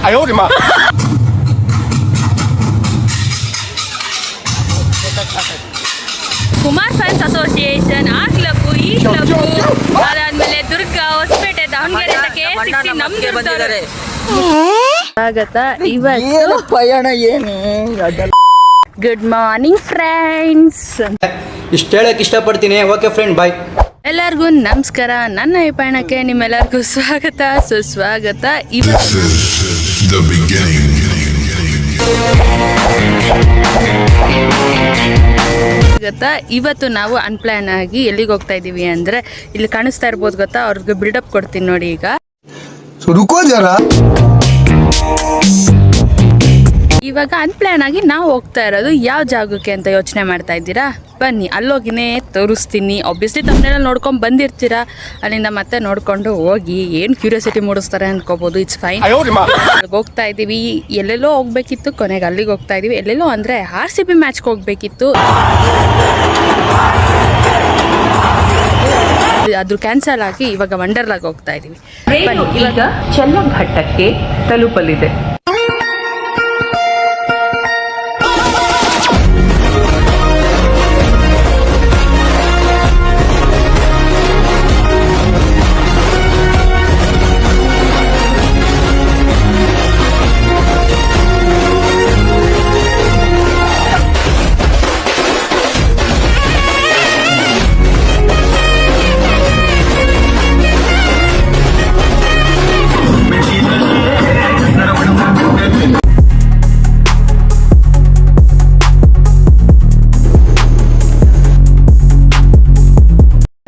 哎呦我的妈！ Kumar fans association ಆ club ಈ club ಅದಾದ್ಮೇಲೆ ದುರ್ಗ ಹೊಸಪೇಟೆ ದಾವಣಗೆರೆ KS16 ನಮ್ಗೆ ಬಂದಿದ್ದಾರೆ. ಸ್ವಾಗತ. ಇವತ್ತು ಪಯಣ ಏನು? Good morning friends. ಇಷ್ಟು ಹೇಳಕ್ಕೆ ಇಷ್ಟಪಡ್ತೀನಿ. ಓಕೆ ಫ್ರೆಂಡ್, ಬಾಯ್. ಎಲ್ಲರಿಗೂ ನಮಸ್ಕಾರ. ನನ್ನ ಈ ಪಯಣಕ್ಕೆ ನಿಮ್ಮೆಲ್ಲರಿಗೂ ಸ್ವಾಗತ ಸುಸ್ವಾಗತ. ಇವತ್ತು ನಾವು ಅನ್ಪ್ಲಾನ್ ಆಗಿ ಎಲ್ಲಿಗೆ ಹೋಗ್ತಾ ಇದೀವಿ ಅಂದ್ರೆ ಇಲ್ಲಿ ಕಾಣಿಸ್ತಾ ಇರ್ಬೋದು ಗೊತ್ತಾ, ಅವ್ರಿಗೆ ಬಿಲ್ಡಪ್ ಕೊಡ್ತೀನಿ ನೋಡಿ. ಈಗ ಇವಾಗ ಅನ್ಪ್ಲಾನ್ ಆಗಿ ನಾವು ಹೋಗ್ತಾ ಇರೋದು ಯಾವ ಜಾಗಕ್ಕೆ ಅಂತ ಯೋಚನೆ ಮಾಡ್ತಾ ಇದ್ದೀರಾ? ಬನ್ನಿ ಅಲ್ಲೋಗಿನೇ ತೋರಿಸ್ತೀನಿ. ಆಬ್ವಿಯಸ್ಲಿ ತಮ್ಮನೆಲ್ಲ ನೋಡ್ಕೊಂಡು ಬಂದಿರ್ತೀರಾ, ಅಲ್ಲಿಂದ ಮತ್ತೆ ನೋಡ್ಕೊಂಡು ಹೋಗಿ. ಏನು ಕ್ಯೂರಿಯಾಸಿಟಿ ಮೂಡಿಸ್ತಾರೆ ಅನ್ಕೋಬೋದು, ಇಟ್ಸ್ ಫೈನ್. ಅಲ್ಲಿಗೆ ಹೋಗ್ತಾ ಇದ್ದೀವಿ. ಎಲ್ಲೆಲ್ಲೋ ಹೋಗ್ಬೇಕಿತ್ತು, ಕೊನೆಗೆ ಅಲ್ಲಿಗೆ ಹೋಗ್ತಾ ಇದೀವಿ. ಎಲ್ಲೆಲ್ಲೋ ಅಂದರೆ RCB ಮ್ಯಾಚ್ಗೆ ಹೋಗ್ಬೇಕಿತ್ತು, ಅದು ಕ್ಯಾನ್ಸಲ್ ಆಗಿ ಇವಾಗ ವಂಡರ್ಲಾಗ್ ಹೋಗ್ತಾ ಇದೀವಿ. ಈಗ ಚನ್ನಘಟ್ಟಕ್ಕೆ ತಲುಪಲಿದೆ.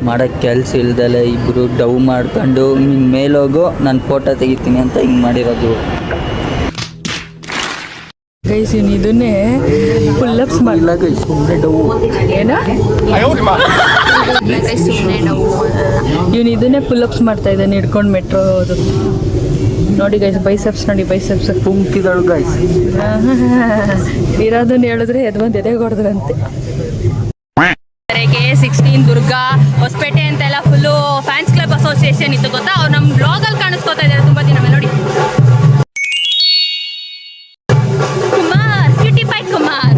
ಮಾಡೋಕ್ಕೆ ಕೆಲಸ ಇಲ್ದಲೆ ಇಬ್ಬರು ಡವ್ ಮಾಡ್ಕೊಂಡು ನಿನ್ನ ಮೇಲೋಗು ನಾನು ಫೋಟೋ ತೆಗಿತೀನಿ ಅಂತ ಹಿಂಗೆ ಮಾಡಿರೋದು. ಗೈಸ್ ಇದನ್ನೇ ಪುಲ್ಲಪ್ಸ್ ಮಾಡಲಾಗ ಸುಮ್ಮನೆ ಡವ್ ಏನೋ ಇವನು ಇದನ್ನೇ ಪುಲ್ಲಪ್ಸ್ ಮಾಡ್ತಾ ಇದ್ದಾನೆ ಹಿಡ್ಕೊಂಡು ಮೆಟ್ರೋ. ನೋಡಿ ಗೈಸ್, ಬೈಸೆಪ್ಸ್ ನೋಡಿ, ಬೈಸೆಪ್ಸ್ ಕುಂಕಿದಳು ಗೈಸ್. ಇರೋದನ್ನ ಹೇಳಿದ್ರೆ ಎದ್ಬಂದು ಎದೆಗೆ ಹೊಡೆದ್ರಂತೆ. KS16 ದುರ್ಗ ಹೊಸಪೇಟೆ ಅಂತೆಲ್ಲ ಫುಲ್ಲು ಫ್ಯಾನ್ಸ್ ಕ್ಲಬ್ ಅಸೋಸಿಯೇಷನ್ ಇತ್ತು ಗೊತ್ತಾ. ಅವ್ರು ನಮ್ಮ ಬ್ಲಾಗಲ್ಲಿ ಕಾಣಿಸ್ಕೋತಾ ಇದ್ದಾರೆ ತುಂಬ ದಿನ ಮೇಲೆ. ನೋಡಿ ಕುಮಾರ್, ಕ್ಯೂಟಿ ಪೈ ಕುಮಾರ್.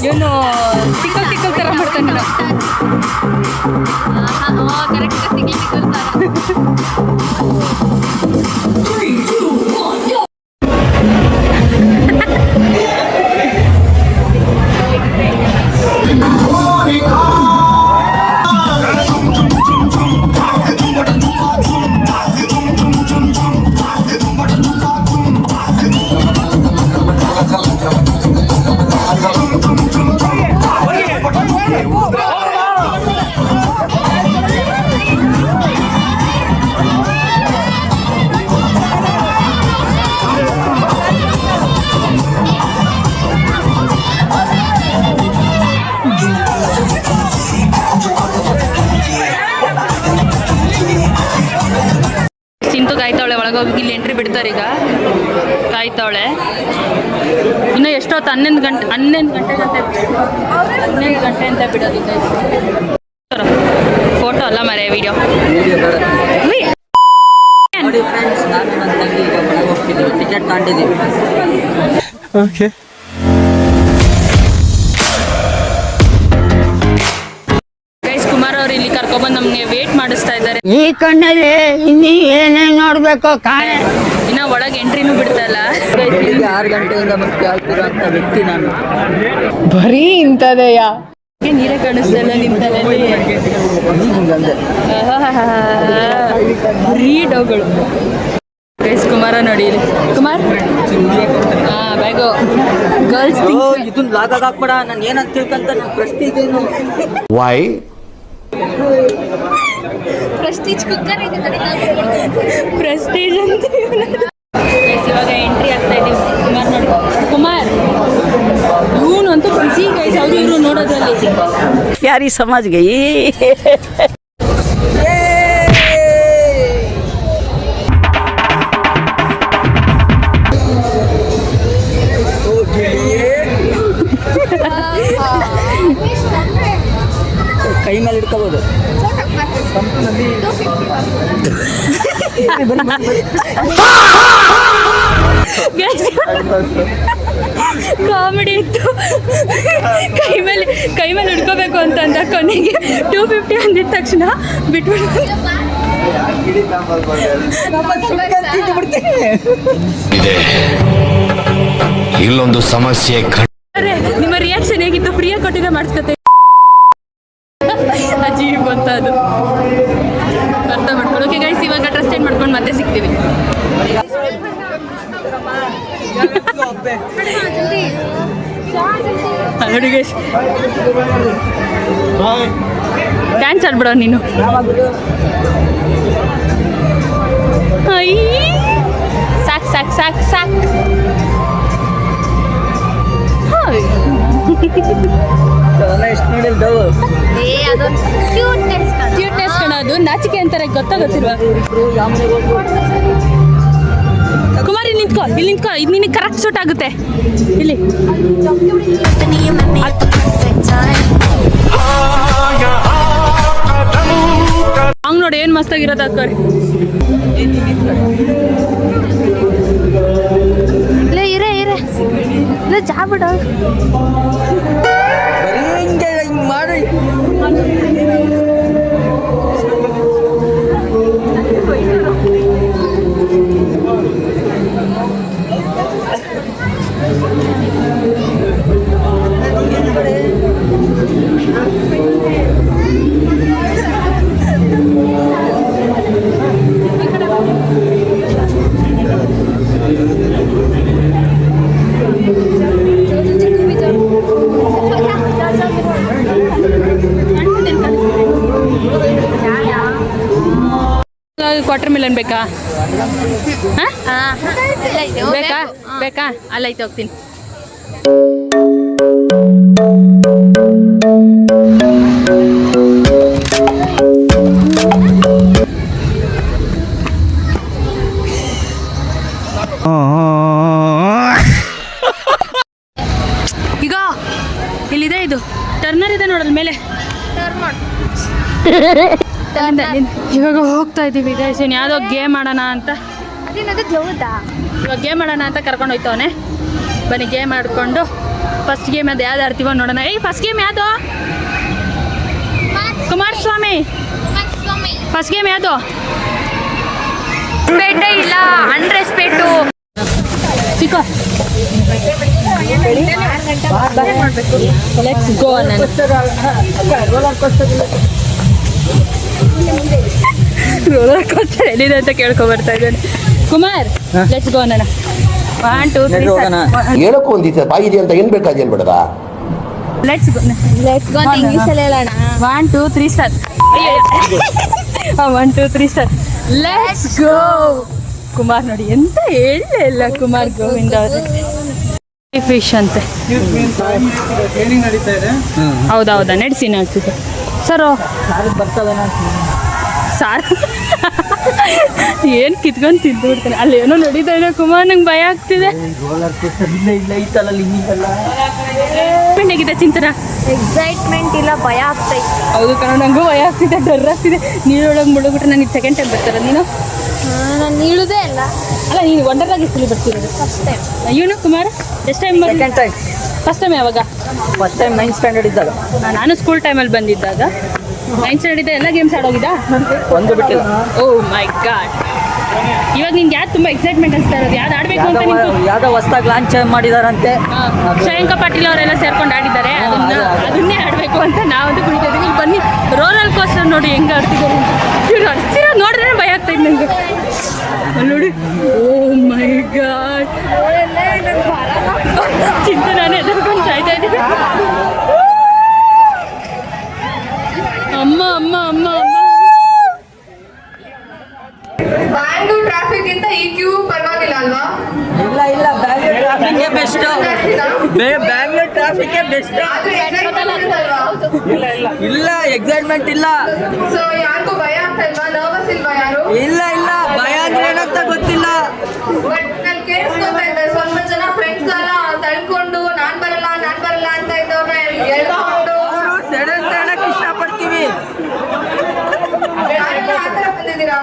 ಇವನು ಟಿಕಲ್ ಟಿಕಲ್ ಥರ ಮಾಡ್ತಾನೆ. ಕಾಯ್ತಾವಳೆ, ಒಳಗೋಗಿ ಇಲ್ಲಿ ಎಂಟ್ರಿ ಬಿಡ್ತಾರೆ ಈಗ. ಕಾಯ್ತಾವಳೆ ಇನ್ನು ಎಷ್ಟೊತ್ತು 11 ಗಂಟೆ ಅಂತ ಬಿಡೋದಿಲ್ಲ. ಫೋಟೋ ಅಲ್ಲ ಮರೆ ವಿಡಿಯೋ. ನೋಡಿ ಫ್ರೆಂಡ್ಸ್, ನಾನು ನನ್ನ ತಂಗಿ ಈಗ ಒಳಗೆ ಹೋಗ್ತಿದ್ದೀವಿ, ಟಿಕೆಟ್ ತಗೊಂಡಿದ್ದೀವಿ. ಓಕೆ. ಗೈಸ್, ಕುಮಾರ್ ಅವ್ರು ಇಲ್ಲಿ ಕರ್ಕೊಬಂದು ನಮ್ಗೆ ವೇಟ್ ಮಾಡಿಸ್ತಾ ಇದ್ದಾರೆ. ಈ ಕಣ್ಣಲ್ಲಿ ಇನ್ನೀ ಏನೇನ್ ನೋಡ್ಬೇಕು ಕಾಣೆ. ಇನ್ನ ಒಳಗೆ ಎಂಟ್ರಿನೂ ಬಿಡ್ತಾ ಇಲ್ಲ. ಬೆಳಿಗ್ಗೆ 6 ಗಂಟೆಯಿಂದ ಮತ್ತೆ ಆಗ್ತಿರೋಂಥ ವ್ಯಕ್ತಿ ನಾನು. ಬರೀ ಇಂಥದೆಯಾ? ನೀರೇ ಕಾಣಿಸ್ತಾ ಇಲ್ಲ ನಿಂತಲ್ಲಿ. ಹಿಂಗಂದೆ ರೀಡೋಗಳು. ಗೈಸ್, ಕುಮಾರ ನೋಡಿ ಇಲ್ಲಿ. ಕುಮಾರ್ ಬ್ಯಾಗು ಗರ್ಲ್ಸ್ ಇದನ್ನ ಲಾಗಾಗ ಹಾಕ್ಬೇಡ. ನಾನು ಏನಂತ ತಿಳ್ಕೊಂತ ನನ್ನ ಪ್ರೆಸ್ಟೀಜ್ ಏನು. ವೈ ಪ್ರೆಸ್ಟೀಜ್ ಕುಕ್ಕರ್ ಪ್ರೆಸ್ಟೀಜ್ ಅಂತ. ಗೈಸ್, ಇವಾಗ ಎಂಟ್ರಿ ಆಗ್ತಾ ಇದೀವಿ. ಕುಮಾರ್ ನೋಡಿ, ಕುಮಾರ್ ಇವನು ಅಂತೂ ಖುಷಿ ಗೈಸ್. ಅವ್ರು ಇವರು ನೋಡೋದ್ರಲ್ಲಿ ಯಾರಿ ಸಮಾಜ್ಗೆ ಕೈ ಮೇಲೆ ಇಟ್ಕೋಬೋದು. ಕಾಮಿಡಿ ಇತ್ತು. ಕೈ ಮೇಲೆ ಹಿಡ್ಕೋಬೇಕು ಅಂತಂದ ಕೊನೆಗೆ 250 ಅಂದಿದ ತಕ್ಷಣ ಬಿಟ್ಬಿಟ್ಟು ಇದೆ. ಇಲ್ಲೊಂದು ಸಮಸ್ಯೆ. ನಿಮ್ಮ ರಿಯಾಕ್ಷನ್ ಹೇಗಿತ್ತು? ಫ್ರೀಯಾಗಿ ಕೊಟ್ಟಿದ್ದೆ ಮಾಡಿಸ್ಕೊತೆ. ಅಜೀಬ್ ಅಂತ ಅದು ಅರ್ಥ ಮಾಡ್ಕೊಂಡು. ಓಕೆ ಗೈಸ್, ಇವಾಗ ಡ್ರೆಸ್ ಚೇಂಜ್ ಮಾಡ್ಕೊಂಡು ಮತ್ತೆ ಸಿಗ್ತೀವಿ. ನೋಡಿ ಗೈಸ್, ಡ್ಯಾನ್ಸ್ ಆಡ್ಬಿಡ ನೀನು. ಸಾಕ್ ಸಾಕ್ ಸಾಕ್ ಸಾಕ್. ಎಷ್ಟು ನೋಡಿಲ್ಲ ಕ್ಯೂಟ್ನೆಸ್ ಕಣೋದು. ನಾಚಿಕೆ ಅಂತಾರೆ, ಗೊತ್ತಾಗುತ್ತಿಲ್ವಾ? ಕುಮಾರ್ ಇಲ್ಲಿ ನಿಂತ್ಕೋ, ಇಲ್ಲಿ ನಿಂತ್ಕೋ. ಇದು ನಿನಗೆ ಕರೆಕ್ಟ್ ಸೂಟ್ ಆಗುತ್ತೆ. ಇಲ್ಲಿ ಸಾಂಗ್ ನೋಡಿ ಏನು ಮಸ್ತಾಗಿರೋದು ಅಕ್ಕವ್ರಿ. ಇರೇ ಇಲ್ಲ ಜಾಬಿಡ ಹಿಂಗೆ ಹಿಂಗೆ ಮಾಡಿ. ಕ್ವಾಟರ್ ಮಿಲನ್ ಬೇಕಾ? ಬೇಕಾ ಬೇಕಾ? ಅಲ್ಲೈತೆ, ಹೋಗ್ತೀನಿ. ಈಗ ಇಲ್ಲಿದೆ, ಇದು ಟರ್ನರ್ ಇದೆ ನೋಡಲ್ ಮೇಲೆ. ಇವಾಗ ಹೋಗ್ತಾ ಇದ್ದೀವಿ ಗೈಸ್. ಯಾವುದೋ ಗೇಮ್ ಆಡೋಣ ಅಂತ. ಇವಾಗ ಗೇಮ್ ಆಡೋಣ ಅಂತ ಕರ್ಕೊಂಡು ಹೋಯ್ತವನೆ. ಬನ್ನಿ ಗೇಮ್ ಆಡ್ಕೊಂಡು ಫಸ್ಟ್ ಗೇಮ್ ಅದು ಯಾವ್ದು ಆಡ್ತೀವೋ ನೋಡೋಣ. ಫಸ್ಟ್ ಗೇಮ್ ಯಾವುದು? ಕುಮಾರಸ್ವಾಮಿ. ಫಸ್ಟ್ ಗೇಮ್ ಯಾವುದು? ರೆಸ್ಪೆಕ್ಟೇ ಇಲ್ಲ, ಅನ್ರೆಸ್ಪೆಕ್ಟು. ಚಿಕ್ಕ ಲೆಟ್ಸ್ ಗೋ. ರೋಲರ್ ಕೋಸ್ಟರ್ ಎಲ್ಲಿದೆ ಅಂತ ಕೇಳ್ಕೊ ಬರ್ತಾ ಇದ್ದಾನೆ ಕುಮಾರ್. ಲೆಟ್ಸ್ ಗೋ ಅಣ್ಣ. 1 2 3 ಹೇಳಕ್ಕೂ ಒಂದಿದೆ ಬಾಯಿ ಇದೆ ಅಂತ ಏನ್ ಬೇಕಾದೇನ್ ಬಿಡದ. ಲೆಟ್ಸ್ ಗೋ ಅಂತ ಇಂಗ್ಲಿಷ್ ಅಲ್ಲಿ ಹೇಳೋಣ. 1 2 3 start. 1 2 3 start. Let's go. Kumar ನೋಡಿ ಎಂತ ಹೇಳಲೇ ಇಲ್ಲ ಕುಮಾರ್ ಗೋವಿಂದ ಅವರು. ಫಿಶ್ ಅಂತೆ. ಹೌದಾ ನಡೆಸಿ ಸರ್. ಬರ್ತವೆ ಸಾರು ಏನು ಕಿತ್ಕೊಂಡು ತಿಂದು ಬಿಡ್ತಾನೆ. ಅಲ್ಲಿ ಏನೋ ನಡೀತಾ ಇದೆ ಕುಮಾರ್, ನಂಗೆ ಭಯ ಆಗ್ತಿದೆ. ಹೇಗಿದೆ ಚಿಂತನ? ಎಕ್ಸೈಟ್ಮೆಂಟ್ ಇಲ್ಲ, ಭಯ ಆಗ್ತೈತೆ. ಹೌದು ಕಣ, ನನಗೂ ಭಯ ಆಗ್ತಿದೆ, ಡರ್ ಆಗ್ತಿದೆ. ನೀರೊಳಗೆ ಮುಳುಗ್ಬಿಟ್ರೆ ನನಗೆ ಸೆಕೆಂಡ್ ಟೈಮ್ ಬರ್ತಾರ ನೀನು? ನಾನು ಇಳುದೇ ಇಲ್ಲ. ಅಲ್ಲ, ನೀನು ವಂಡರ್ಲಾಗಿ ಸಲ ಬರ್ತಿರೋದು ಫಸ್ಟ್ ಟೈಮ್. ಇವನು ಕುಮಾರ್ ಎಷ್ಟು time second time. First time ಯಾವಾಗ? ಫಸ್ಟ್ ಟೈಮ್ 9th ಸ್ಟ್ಯಾಂಡರ್ಡ್ ಇದ್ದಾಗ. ನಾನು ಸ್ಕೂಲ್ ಟೈಮಲ್ಲಿ ಬಂದಿದ್ದಾಗ 9th ಸ್ಟ್ಯಾಂಡರ್ಡ್ ಇದ್ದ ಎಲ್ಲ ಗೇಮ್ಸ್ ಆಡೋಗಿದ್ದ? ಒಂದು ಬಿಟ್ಟಿಲ್ಲ. ಓ ಮೈ ಗಾಡ್. ಇವಾಗ ನಿನ್ಗೆ ಯಾವ್ದು ತುಂಬ ಎಕ್ಸೈಟ್ಮೆಂಟ್ ಅನಿಸ್ತಾ ಇರೋದು? ಯಾವ್ದು ಆಡಬೇಕು ಅಂತ ನಿಂತು? ಯಾವ್ದೋ ಹೊಸ್ದಾಗಿ ಲಾಂಚ್ ಮಾಡಿದಾರಂತೆ. ಶ್ರೇಯಾಂಕ ಪಾಟೀಲ್ ಅವರೆಲ್ಲ ಸೇರ್ಕೊಂಡು ಆಡಿದ್ದಾರೆ. ಅದನ್ನೇ ಆಡಬೇಕು ಅಂತ ನಾವಂತೂ ಕುಳಿತಿದ್ದೀವಿ. ಇಲ್ಲಿ ಬನ್ನಿ, ರೋಲರ್ ಕೋಸ್ಟರ್ ನೋಡಿ ಹೆಂಗೆ ಆಡ್ತಿದ್ದಾರೆ. ಇವ್ರು ಅಡ್ಸಿರೋ ನೋಡಿದ್ರೆ ಭಯ ಆಗ್ತಾ ಇದೆ ನನಗೆ. ನೋಡಿ, ಓ ಮೈ ಗಾಡ್. ಚಿಂತೆ ನಾನೇ ಎದುರ್ಕೊಂಡು ಸಾಯ್ತಾ ಇದ್ದೀನಿ. ಅಮ್ಮ ಅಮ್ಮ ಅಮ್ಮ ಅಮ್ಮ. ಬ್ಯಾಂಗ್ಳೂರ್ ಟ್ರಾಫಿಕ್ ಗಿಂತ ಈ ಕ್ಯೂ ಪರವಾಗಿಲ್ಲ ಅಲ್ವಾ? ಇಲ್ಲ Bangalore traffic best. Bangalore traffic best. ಇಲ್ಲ ಎಕ್ಸೈಟ್ಮೆಂಟ್ ಇಲ್ಲ. ಸೊ ಯಾರಿಗೂ ಭಯ ಆಗ್ತಾ ಇಲ್ವಾ? ನರ್ವಸ್ ಇಲ್ವಾ ಯಾರು? ಇಲ್ಲ ಭಯ ಅಂದ್ರೆ ಏನಂತ ಗೊತ್ತಿಲ್ಲ. ಬಟ್ ನಾನು ಕೇಳಿಸ್ಕೊತಾ ಇದ್ದೆ, ಸ್ವಲ್ಪ ಜನ ಫ್ರೆಂಡ್ಸ್ ಎಲ್ಲ ತಳ್ಕೊಂಡು ನಾನ್ ಬರಲ್ಲ ಅಂತ ಇದ್ದವ್ರನ್ನ ಹೇಳ್ಕೊಂಡು ಸಡನ್ ಹೇಳಕ್ ಇಷ್ಟಪಡ್ತೀವಿ. ಯಾರೆಲ್ಲ ಆ ಥರ ಬಂದಿದ್ದೀರಾ?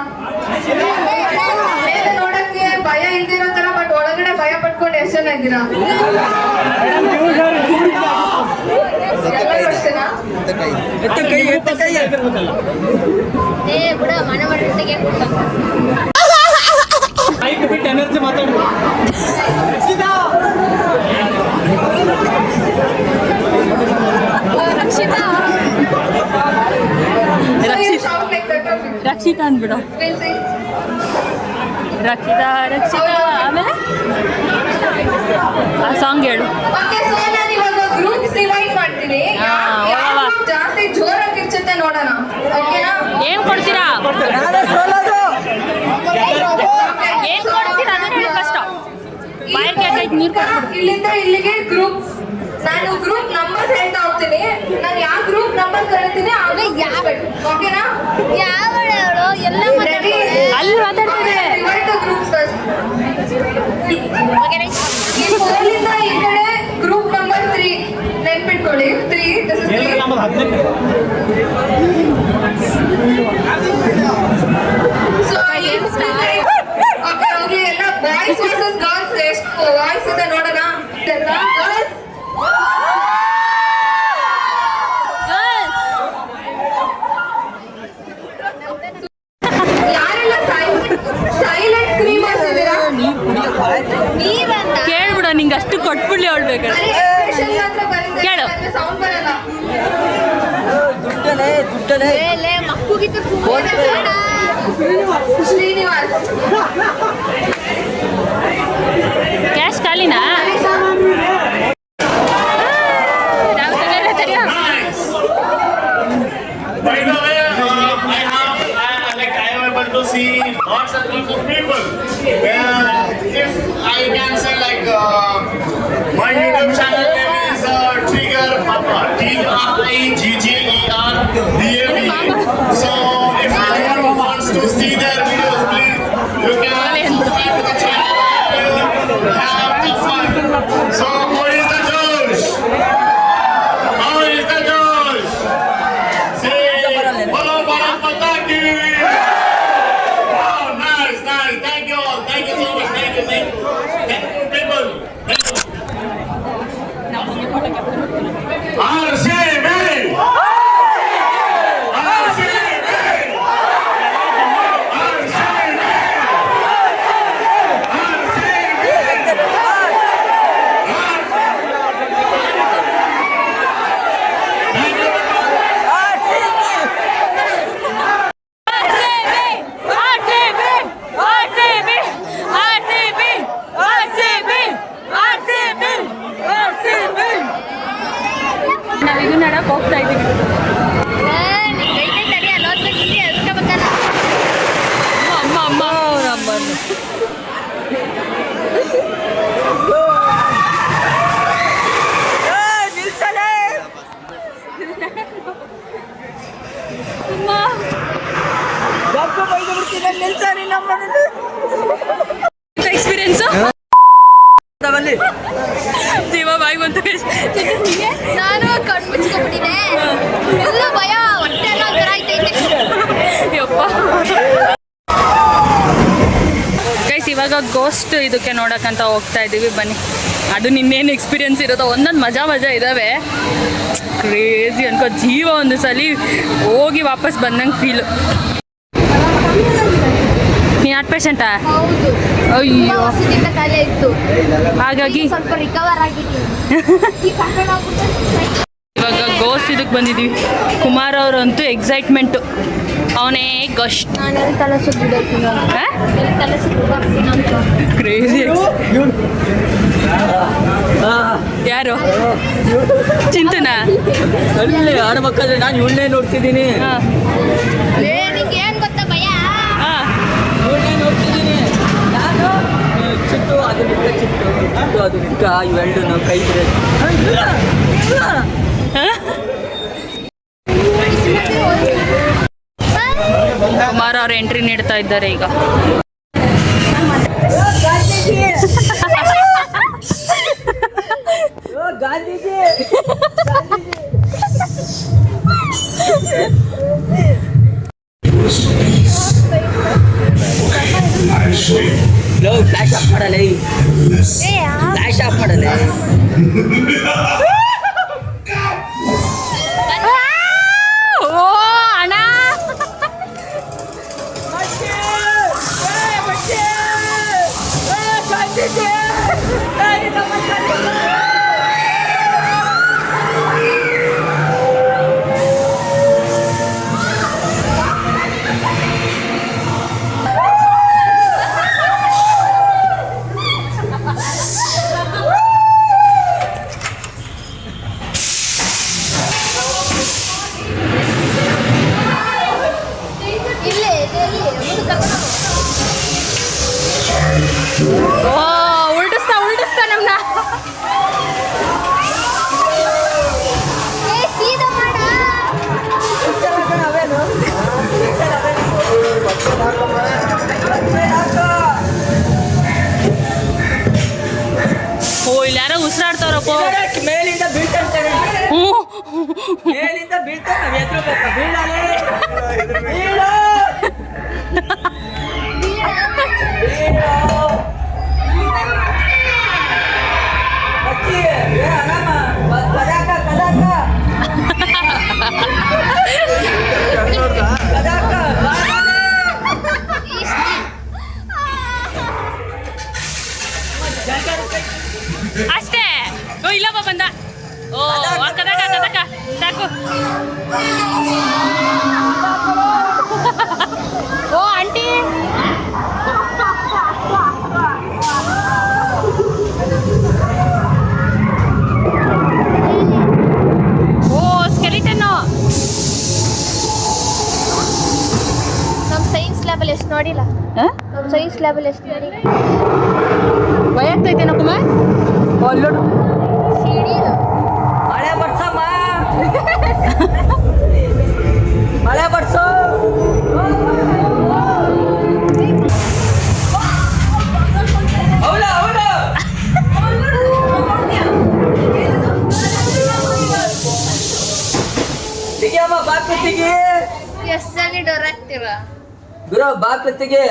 ಮೇಲೆ ನೋಡಕ್ಕೆ ಭಯ ಇಲ್ದಿರೋ ತರ, ಬಟ್ ಒಳಗಡೆ ಭಯ ಪಟ್ಕೊಂಡು ಎಷ್ಟು ಜನ ಇದ್ದೀರಾ? ಎಲ್ಲರೂ ಅಷ್ಟೇನಾ? ಎತ್ತ ಕೈ. ಏ ಬಿಡ, ಮನೆ ಮಾಡಿಟ್ಟಿಗೆ ರಕ್ಷಿತಾ ಅಂದ್ಬಿಡು. ರಕ್ಷಿತಾ ಆಮೇಲೆ ಆ ಸಾಂಗ್ ಹೇಳು. ನಾನು ಇವಾಗ ಗ್ರೂಪ್ಸ್ ಡಿವೈಡ್ ಮಾಡ್ತೀನಿ. ಜಾಸ್ತಿ ಜೋರಾಗಿ ಕಿರ್ಚುತ್ತೆ ನೋಡೋಣ, ಓಕೆನಾ? ಏನ್ ಕೊಡ್ತೀರಾ? ಏನ್ ಕೊಡ್ತೀರಾ ಅದನ್ನ ಹೇಳಿ ಫಸ್ಟ್. ಬಾಯಿಗೆ ಹಾಕೈತೆ ನೀರು ಕೊಡ್ತೀರಾ? ಇಲ್ಲಿಂದ ಇಲ್ಲಿಗೆ ಗ್ರೂಪ್, ನಾನು ಗ್ರೂಪ್ ನಂಬರ್ಸ್ ಹೇಳ್ತಾ ಹೋಗ್ತೀನಿ. ನಾನು ಯಾವ ಗ್ರೂಪ್ ನಂಬರ್ ಕರಿತೀನಿ ಓಕೆನಾ? ಯಾವ ಎಲ್ಲ ಅಲ್ಲಿ ಮಾತಾಡ್ತಿದೆ. ಗ್ರೂಪ್ಸ್ ಇಲ್ಲಿಂದ ಈ ಕಡೆ ಗ್ರೂಪ್ ನಂಬರ್ 3 ನೆನ್ಪಿಟ್ಕೊಳ್ಳಿ. 3 ಸೊ ಹೋಗ್ಲಿ, ಎಲ್ಲ ಬಾಯ್ಸ್ ವರ್ಸಸ್ ಗರ್ಲ್ಸ್. ಎಷ್ಟು ವಾಯ್ಸ್ ಇದೆ ನೋಡೋಣ. ಯಾರೆಲ್ಲ ಸೈಲೆಂಟ್ ಸ್ಕ್ರೀಮರ್ಸ್ ಇದ್ದೀರಾ? ಕೇಳ್ಬಿಡು, ನಿಂಗೆ ಅಷ್ಟು ಕೊಟ್ಬಿಡ್ಲಿ ಅವಳು ಬೇಕಾದ್ರೆ. ಕೇಳು. ಸೌಂಡ್ ಬರಲ್ಲ. ದುಡ್ಡಲೆ ಮಕ್ಕಳಿಗೆ ಶ್ರೀನಿವಾಸ್ ಕ್ಯಾಶ್ ಖಾಲಿನಾ? By the way, I am able to see lots and lots of people. If I can say my YouTube channel name is Trigger Papa, TRIGGER DAB. So if anyone wants to see their videos, please you can subscribe to the channel and have the fun. So what is the Josh? How is the Josh? Say, Bolo Bolo Pataki! Wow, nice. Thank you all. Thank you so much. Thank you, people. RCB! ನಾವು ಇದು ನಡಕ್ಕೆ ಹೋಗ್ತಾ ಇದ್ದೀವಿ. ಅಮ್ಮ ಅಮ್ಮ ನಮ್ಮನ್ನು ಕಿಚ್ಕೊಬಿಟ್ಟಿದೆ ಎಲ್ಲ ಭಯ ಹೊಟ್ಟೆ ಎಲ್ಲ ಒಂಥರ ಆಯ್ತೈತೆ. ಗೈಸ್ ಇವಾಗ ಗೋಸ್ಟ್ ಇದಕ್ಕೆ ನೋಡಕ್ಕಂತ ಹೋಗ್ತಾ ಇದ್ದೀವಿ, ಬನ್ನಿ. ಅದು ನಿನ್ನೇನು ಎಕ್ಸ್ಪೀರಿಯನ್ಸ್ ಇರುತ್ತೋ ಒಂದೊಂದು ಮಜಾ ಇದ್ದಾವೆ. ಕ್ರೇಜಿ ಅನ್ಕೋ, ಜೀವ ಒಂದು ಸಲ ಹೋಗಿ ವಾಪಸ್ ಬಂದಂಗೆ ಫೀಲ್. ನೀನು ಹಾರ್ಟ್ ಪೇಷಂಟಾ? ಹೌದು, ಅಯ್ಯೋ, ವರ್ಷದಿಂದ ಕಾಯಿಲೆ ಇತ್ತು, ಹಾಗಾಗಿ ಸ್ವಲ್ಪ ರಿಕವರ್ ಆಗಿದ್ದೀನಿ. ಇವಾಗ ಗೋಸ್ಟ್ ಇದಕ್ಕೆ ಬಂದಿದ್ದೀವಿ. ಕುಮಾರ್ ಅವರಂತೂ ಎಕ್ಸೈಟ್ಮೆಂಟು, ಅವನೇ ಗಸ್ಟ್. ನಾನು ತಲೆ ಸುತ್ತಿದ್ದೀನಿ, ತಲೆ ಸುತ್ತಿದ್ದೀನಿ ಅಂತ. ಕ್ರೇಜಿ. ಯಾರು? ಚಿಂತನ ಆಡ್ಬೇಕಾದ್ರೆ ನಾನು ಇವಳನ್ನೇ ನೋಡ್ತಿದ್ದೀನಿ. ನಿಂಗೆ ಏನು ಗೊತ್ತಾ ಭಯ? ಇವಳನ್ನೇ ನೋಡ್ತಿದ್ದೀನಿ ನಾನು. ಚಿತ್ತು ಅದು ನಿಕ್ಕ, ಚಿತ್ತು ಅದು ನಿಕ್ಕ, ಇವೆರಡು ಕೈ ಬಿಡೋದು. ಕುಮಾರ್ ಅವ್ರ ಎಂಟ್ರಿ ನೀಡ್ತಾ ಇದ್ದಾರೆ ಈಗ. ಗಾಂಧೀಜಿ ಫ್ಲಾಶ್ ಆಫ್ ಮಾಡಲ್ಲ, ಫ್ಲಾಶ್ ಆಫ್ ಮಾಡಲ್ಲ. ಓ ಅಣ್ಣ, ಇಲ್ಲೇ ಮುಂದೆ ಕರ್ಕೊಂಡು ಓ ಉಲ್ಟಿಸ್ತಾ ನಮ್ನ. ಸೀದಾ ಮಾಡ. ಓ ಇಲ್ಲಿ ಯಾರೋ ಉಸಿರಾಡ್ತಾರಪ್ಪ. ಮೇಲಿಂದ ಬೀಳ್ತಾನೆ, ಹ್ಞೂ, ಮೇಲಿಂದ ಬೀಳ್ತಾನೆ, ನಾವು ಎದ್ರಬೇಕು. ಬೀಳಲೇ ಬೀಳು. ಅಷ್ಟೇ. ಓ ಇಲ್ಲಪ್ಪ ಬಂದ. ಓ ಕದಕ ಸಾಕು. ಓ ಆಂಟಿ, ಓ ಸ್ಕೆಲಿಟನ್ನು. ನಮ್ಮ ಸೈನ್ಸ್ ಲ್ಯಾಬಲ್ಲಿ ಎಷ್ಟು ನೋಡಿಲ್ಲ. ನಮ್ಮ ಸೈನ್ಸ್ ಲ್ಯಾಬಲ್ಲಿ ಎಷ್ಟು ನೋಡಿಲ್ಲ. ಭಯ ಆಗ್ತೈತೇನೋ ಕುಮಾರ್? ಅಲ್ಲೋಡು ಸಿಡಿದು ಮಳೆ ಬರ್ಸಮ್ಮ, ಮಳೆ ಬರ್ಸು. ತೆಗಿಯಮ್ಮ ಬಾಕ್ಲತ್ತಿಗೆ. ಎಷ್ಟಾಗಿ ಡೋರ್ ಹಾಕ್ತೀವ ಗುರು ಬಾಕ್ಲತ್ತಿಗೆ.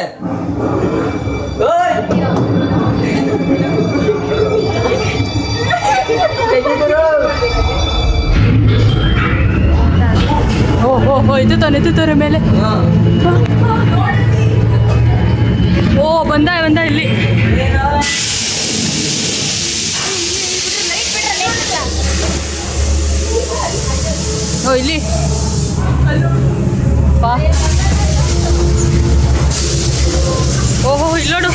ಓ ಎತ್ತುತ್ತಾರೆ ಮೇಲೆ. ಓ ಬಂದ ಇಲ್ಲಿ. ಓ ಇಲ್ಲಿ ಬಾ. ಓಹೋ ಇಲ್ಲೋಡು.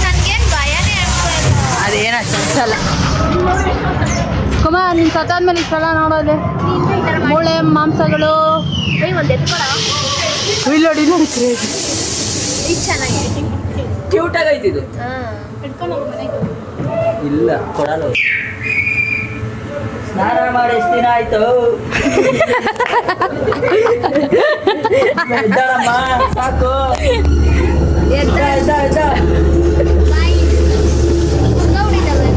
ನನಗೇನು ಭಯನೇ ಆಗ್ತಾಯಿಲ್ಲ. ಅದೇನ ಅನ್ಸಲ್ಲ. ಕುಮಾರ್ ನೀನು ಸತ್ತಾದ್ಮೇಲೆ ಇಷ್ಟೆಲ್ಲ ನೋಡೋದೆ ಮೂಳೆ ಮಾಂಸಗಳು. ಒಂದು ಎತ್ಕೊಡ. ಇಲ್ಲೋಡಿ ನೋಡಿ ಕ್ರೇಜಿ. ಇದು ಚೆನ್ನಾಗಿದೆ, ಕ್ಯೂಟ್ ಆಗೈತಿ ಇದು. ಇಲ್ಲ ಕೊಡಲ್ಲ. ಸ್ನಾನ ಮಾಡಿ ಎಷ್ಟು ದಿನ ಆಯ್ತು? ಎದ್ದಾಳಮ್ಮ ಸಾಕು. ಎದ್ದ ಎದ್ದ ಬಾಯಿ ಹೊಡಿತಾವೆ.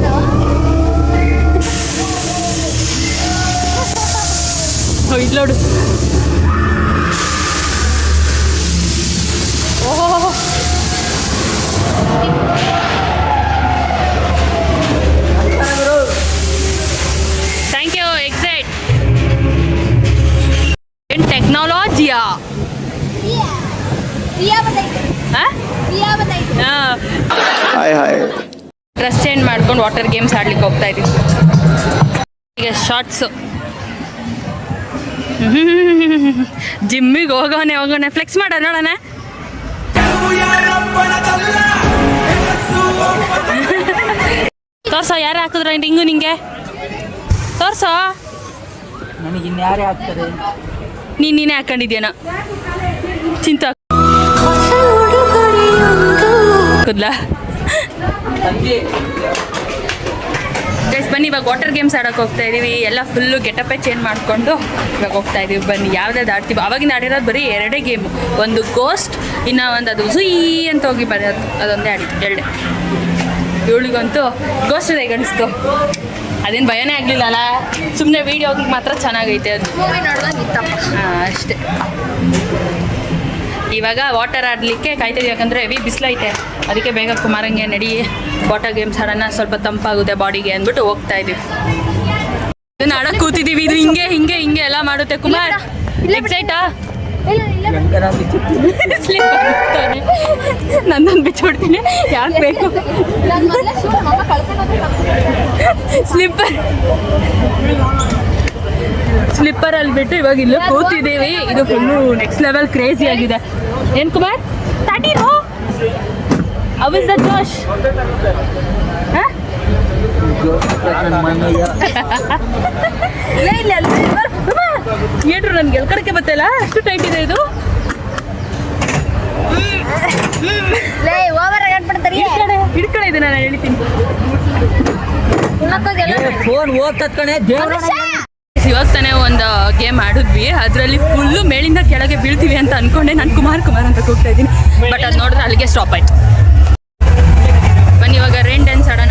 ಟೆಕ್ನಾಲಜಿಯಾ ಡ್ರೆಸ್ ಚೇಂಜ್ ಮಾಡ್ಕೊಂಡು ವಾಟರ್ ಗೇಮ್ಸ್ ಆಡ್ಲಿಕ್ಕೆ ಹೋಗ್ತಾ ಇದೀವಿ. ಈಗ ಶಾರ್ಟ್ಸು ಜಿಮ್ಮಿಗೆ ಹೋಗೋಣ ಫ್ಲೆಕ್ಸ್ ಮಾಡ ನೋಡೋಣ. ತೋರ್ಸೋ ಯಾರು ಹಾಕಿದ್ರು ರಿಂಗು ನಿಂಗೆ ತೋರ್ಸೋ. ನನಗೆ ಇನ್ಯಾರೇ ಆಗ್ತಾರೆ? ನೀನೇ ಹಾಕೊಂಡಿದ್ಯೇನೋ ಚಿಂತ ಹಾಕುದ್ಲಾ. ಗೈಸ್ ಬನ್ನಿ ಇವಾಗ ವಾಟರ್ ಗೇಮ್ಸ್ ಆಡೋಕೆ ಹೋಗ್ತಾ ಇದೀವಿ. ಎಲ್ಲ ಫುಲ್ಲು ಗೆಟಪೇ ಚೇಂಜ್ ಮಾಡಿಕೊಂಡು ಇವಾಗ ಹೋಗ್ತಾ ಇದೀವಿ. ಬನ್ನಿ ಯಾವ್ದಾದ್ರು ಆಡ್ತೀವಿ. ಅವಾಗಿಂದ ಆಡಿರೋದು ಬರೀ 2 ಗೇಮು, ಒಂದು ಗೋಸ್ಟ್, ಇನ್ನು ಒಂದು ಅದು ಝುಯ್ ಅಂತ ಹೋಗಿ ಬರೋದು, ಅದೊಂದೇ ಆಡಿ 2. ಇವಳಿಗಂತೂ ಗೋಸ್ಟ್ ಹೇಗೆ ಅನಿಸ್ತು? ಅದೇನು ಭಯನೇ ಆಗಲಿಲ್ಲ ಅಲ್ಲ, ಸುಮ್ಮನೆ ವೀಡಿಯೋಗೆ ಮಾತ್ರ ಚೆನ್ನಾಗೈತೆ ಅದು. ಮೂವಿ ನೋಡ್ದಂಗೆ ಇತ್ತಪ್ಪ. ಹಾಂ ಅಷ್ಟೇ. ಇವಾಗ ವಾಟರ್ ಆಡಲಿಕ್ಕೆ ಕಾಯ್ತಿದ್ವಿ, ಯಾಕಂದರೆ ಹೆವಿ ಬಿಸಿಲೈತೆ, ಅದಕ್ಕೆ ಬೇಗ ಕುಮಾರಂಗೆ ನಡಿ ವಾಟರ್ ಗೇಮ್ಸ್ ಆಡೋಣ, ಸ್ವಲ್ಪ ತಂಪಾಗುತ್ತೆ ಬಾಡಿಗೆ ಅಂದ್ಬಿಟ್ಟು ಹೋಗ್ತಾ ಇದೀವಿ. ಇದನ್ನ ಆಡೋಕೆ ಕೂತಿದ್ದೀವಿ. ಇದು ಹಿಂಗೆ ಹಿಂಗೆ ಹಿಂಗೆ ಎಲ್ಲ ಮಾಡುತ್ತೆ. ಕುಮಾರ್ ಎಕ್ಸೈಟಾ? ಸ್ಲಿಪ್ ಆಗ್ತಾನೆ. ನನ್ನೊಂದು ಬಿಚ್ಚಿಬಿಡ್ತೀನಿ, ಯಾಕೆ ಬೇಕು? ಸ್ಲಿಪ್ಪರಲ್ಲಿ ಬಿಟ್ಟು ಇವಾಗ ಇಲ್ಲೂ ಕೂತಿದ್ದೀವಿ. ಇದು ಫುಲ್ಲು ನೆಕ್ಸ್ಟ್ ಲೆವೆಲ್ ಕ್ರೇಜಿ ಆಗಿದೆ. ಏನು ಕುಮಾರ್ ತಾಟಿರೋ ಅವಿಸ್ ದ ಜೋಶ್? ಏನ್ರು ನನ್ಗೆ ಎಲ್ಕಡಕ್ಕೆ ಬತ್ತಲ್ಲ, ಅಷ್ಟು ಟೈಟ್ ಇದೆ ಇದು. ಹಿಡ್ಕಡೆ ಇದೆ, ನಾನು ಹೇಳ್ತೀನಿ. ಫೋನ್ ಹೋಗ್ತದ ಕಣೆ ದೇವ್ರ. ಇವಾಗ ತಾನೇ ಒಂದು ಗೇಮ್ ಆಡಿದ್ವಿ, ಅದರಲ್ಲಿ ಫುಲ್ಲು ಮೇಲಿಂದ ಕೆಳಗೆ ಬೀಳ್ತೀವಿ ಅಂತ ಅನ್ಕೊಂಡೆ ನಾನು ಕುಮಾರ್ ಅಂತ ಕೂಗ್ತಾ ಇದ್ದೀನಿ. ಬಟ್ ಅದು ನೋಡಿದ್ರೆ ಅಲ್ಲಿಗೆ ಸ್ಟಾಪ್ ಆಯ್ತು. ಬನ್ನಿ ಇವಾಗ ರೈನ್ ಡ್ಯಾನ್ಸ್ ಆಡೋಣ.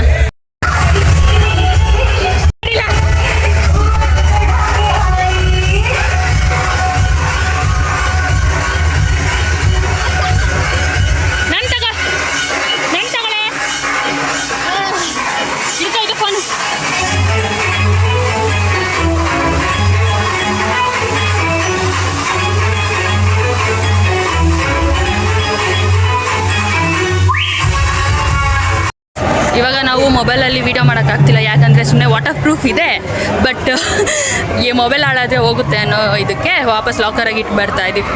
ಇವಾಗ ನಾವು ಮೊಬೈಲಲ್ಲಿ ವೀಡಿಯೋ ಮಾಡೋಕ್ಕಾಗ್ತಿಲ್ಲ, ಯಾಕಂದರೆ ಸುಮ್ಮನೆ ವಾಟರ್ ಪ್ರೂಫ್ ಇದೆ. ಬಟ್ ಈ ಮೊಬೈಲ್ ಹಾಳಾದರೆ ಹೋಗುತ್ತೆ ಅನ್ನೋ ಇದಕ್ಕೆ ವಾಪಸ್ ಲಾಕರಾಗಿ ಇಟ್ಟು ಬರ್ತಾ ಇದ್ದೀವಿ.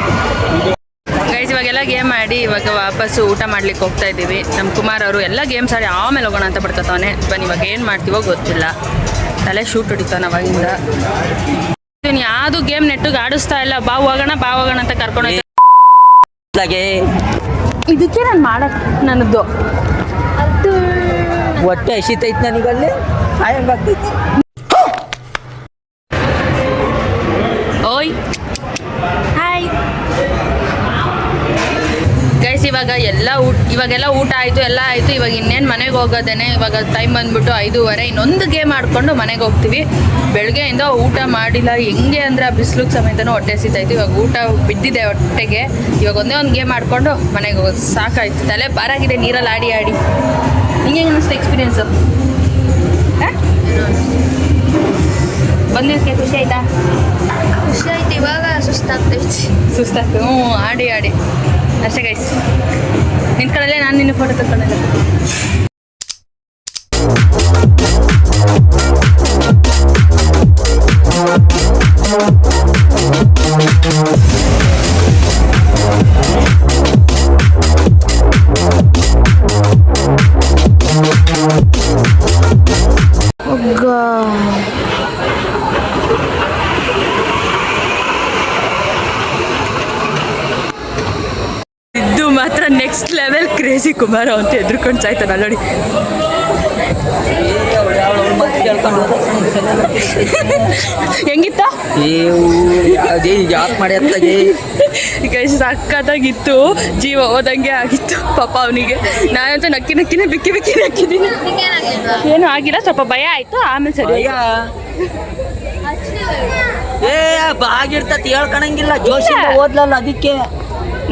ಗೈಸ್ ಇವಾಗೆಲ್ಲ ಗೇಮ್ ಆಡಿ ಇವಾಗ ವಾಪಸ್ಸು ಊಟ ಮಾಡ್ಲಿಕ್ಕೆ ಹೋಗ್ತಾ ಇದ್ದೀವಿ. ನಮ್ಮ ಕುಮಾರ್ ಅವರು ಎಲ್ಲ ಗೇಮ್ಸ್ ಆಡಿ ಆಮೇಲೆ ಹೋಗೋಣ ಅಂತ ಪಡ್ಕೊತಾನೆ. ಬನ್ನಿ ಇವಾಗ ಏನು ಮಾಡ್ತೀವೋ ಗೊತ್ತಿಲ್ಲ, ತಲೆ ಶೂಟ್ ಹೊಡಿತಾನೆ ಅವಾಗಿಂದ. ಯಾವುದು ಗೇಮ್ ನೆಟ್ಟಿಗೆ ಆಡಿಸ್ತಾ ಇಲ್ಲ. ಬಾ ಹೋಗೋಣ ಅಂತ ಕರ್ಕೊಂಡು ಇದಕ್ಕೆ ನಾನು ಮಾಡಕ್ಕೆ ನನ್ನದು ಹೊಟ್ಟೆ ಹಸಿತೈತೆ ನನಗಲ್ಲಿ, ಸಾಯಂಗಾಗ್ತೈತಿ. ಓಯ್ ಹಾಯ್ ಗೈಸ್, ಇವಾಗೆಲ್ಲ ಊಟ ಆಯಿತು, ಎಲ್ಲ ಆಯಿತು. ಇವಾಗ ಇನ್ನೇನು ಮನೆಗೆ ಹೋಗೋದೇನೆ. ಇವಾಗ ಟೈಮ್ ಬಂದುಬಿಟ್ಟು 5:30. ಇನ್ನೊಂದು ಗೇಮ್ ಆಡ್ಕೊಂಡು ಮನೆಗೆ ಹೋಗ್ತೀವಿ. ಬೆಳಗ್ಗೆಯಿಂದ ಊಟ ಮಾಡಿಲ್ಲ, ಹೆಂಗೆ ಅಂದರೆ ಆ ಬಿಸಿಲಿಗೆ ಸಮೇತನೂ ಹೊಟ್ಟೆ ಹಸಿತೈತಿ. ಇವಾಗ ಊಟ ಬಿದ್ದಿದೆ ಹೊಟ್ಟೆಗೆ. ಇವಾಗ ಒಂದೇ ಒಂದು ಗೇಮ್ ಆಡ್ಕೊಂಡು ಮನೆಗೆ ಹೋಗೋದು ಸಾಕಾಯ್ತು. ತಲೆ ಬಾರಾಗಿದೆ ನೀರಲ್ಲಿ ಆಡಿ ಆಡಿ. ಹಿಂಗೆ ಅನ್ನಿಸ್ತು ಎಕ್ಸ್ಪೀರಿಯೆನ್ಸು? ಬಂದಿದ್ದಕ್ಕೆ ಖುಷಿ ಆಯ್ತಾ? ಖುಷಿ ಆಯ್ತು. ಇವಾಗ ಸುಸ್ತಾಗ್ತು. ಆಡಿ ಅಷ್ಟೇ ಗೈಸ್. ನಿಂತ್ಕೊಳ್ಳಲ್ಲೇ ನಾನು ನಿನ್ನ ಫೋಟೋ ತಗೊಂಡಲ್ಲ. ಇದು ಮಾತ್ರ ನೆಕ್ಸ್ಟ್ ಲೆವೆಲ್ ಕ್ರೇಜಿ. ಕುಮಾರ ಅಂತ ಎದ್ರುಕೊಂಡು ಸಾಯ್ತಾನ ನೋಡಿ. ಹೆಂಗಿತ್ತ? ಯಾಕೆ ಮಾಡಿ ಈಗ ಸಕ್ಕತ್ತಾಗಿತ್ತು. ಜೀವ ಹೋದಂಗೆ ಆಗಿತ್ತು ಪಾಪ ಅವನಿಗೆ. ನಾನಂತೂ ನಕ್ಕಿನೇ ಬಿಕ್ಕಿ ನಕ್ಕಿದ್ದೀನಿ. ಏನೂ ಆಗಿಲ್ಲ, ಸ್ವಲ್ಪ ಭಯ ಆಯಿತು, ಆಮೇಲೆ ಸರಿ. ಬಾಗಿರ್ತತಿ ಹೇಳ್ಕೊಳಂಗಿಲ್ಲ, ಜೋಶಿಂದ ಓದ್ಲಲ್ಲ ಅದಕ್ಕೆ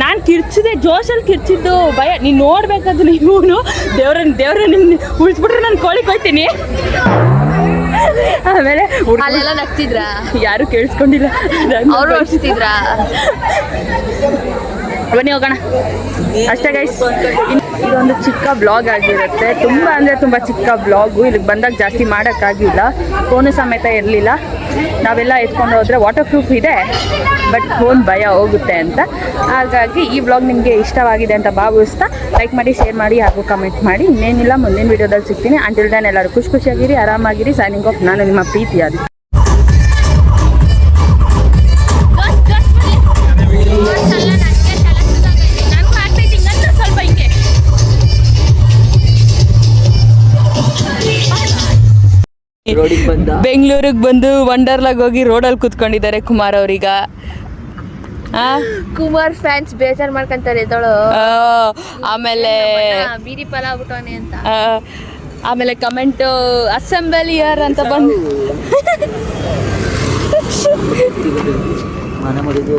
ನಾನು ಕಿರ್ಚಿದೆ, ಜೋಶಲ್ಲಿ ಕಿರ್ಚಿದ್ದು. ಭಯ ನೀನು ನೋಡ್ಬೇಕಾದ್ರೆ ನೀವು ದೇವ್ರ ನಿನ್ನ ಉಳಿಸ್ಬಿಟ್ರೆ ನಾನು ಕೋಳಿ ಕೊಯ್ತೀನಿ. ಆಮೇಲೆ ಅಲ್ಲೆಲ್ಲ ನಗ್ತಿದ್ರಾ? ಯಾರು ಕೇಳಿಸ್ಕೊಂಡಿಲ್ಲ. ಅವ್ರು ಓಡಿಸ್ತಿದ್ರಾ? ಬನ್ನಿ ಹೋಗೋಣ. ಅಷ್ಟೇ ಗೈಸ್, ಇದೊಂದು ಚಿಕ್ಕ ಬ್ಲಾಗ್ ಆಗಿರುತ್ತೆ. ತುಂಬ ಅಂದರೆ ತುಂಬ ಚಿಕ್ಕ ಬ್ಲಾಗು. ಇಲ್ಲಿಗೆ ಬಂದಾಗ ಜಾಸ್ತಿ ಮಾಡೋಕ್ಕಾಗಿಲ್ಲ, ಫೋನು ಸಮೇತ ಇರಲಿಲ್ಲ. ನಾವೆಲ್ಲ ಎತ್ಕೊಂಡು ಹೋದರೆ ವಾಟರ್ ಪ್ರೂಫ್ ಇದೆ, ಬಟ್ ಫೋನ್ ಭಯ ಹೋಗುತ್ತೆ ಅಂತ. ಹಾಗಾಗಿ ಈ ಬ್ಲಾಗ್ ನಿಮಗೆ ಇಷ್ಟವಾಗಿದೆ ಅಂತ ಭಾವಿಸ್ತಾ ಲೈಕ್ ಮಾಡಿ, ಶೇರ್ ಮಾಡಿ ಹಾಗೂ ಕಮೆಂಟ್ ಮಾಡಿ. ಇನ್ನೇನಿಲ್ಲ, ಮುಂದಿನ ವೀಡಿಯೋದಲ್ಲಿ ಸಿಗ್ತೀನಿ. ಅಂಟಿಲ್ ದೆನ್ ಎಲ್ಲರೂ ಖುಷಿಯಾಗಿರಿ, ಆರಾಮಾಗಿರಿ. Signing off. ನಾನು ನಿಮ್ಮ ಪ್ರೀತಿಯಾದ ರೋಡಿಗೆ ಬಂದ. ಬೆಂಗಳೂರಿಗೆ ಬಂದು ವಂಡರ್ಲಾಗ್ ಹೋಗಿ ರೋಡಲ್ಲಿ ಕೂತ್ಕೊಂಡಿದ್ದಾರೆ ಕುಮಾರ್ ಅವ್ರೀಗ. ಕುಮಾರ್ ಫ್ಯಾನ್ಸ್ ಬೇಜಾರ್ ಮಾಡ್ಕೊಂತಾರೆ ಎದಳು. ಆಮೇಲೆ ಬೀದಿ ಫಲ ಆಗ್ಬಿಟ್ಟವನೆ ಅಂತ. ಆಮೇಲೆ ಕಮೆಂಟ್ ಅಸೆಂಬ್ಲಿಯರ್ ಅಂತ ಬಂದು ಮನೆ ಮಾಡಿದ್ವಿ.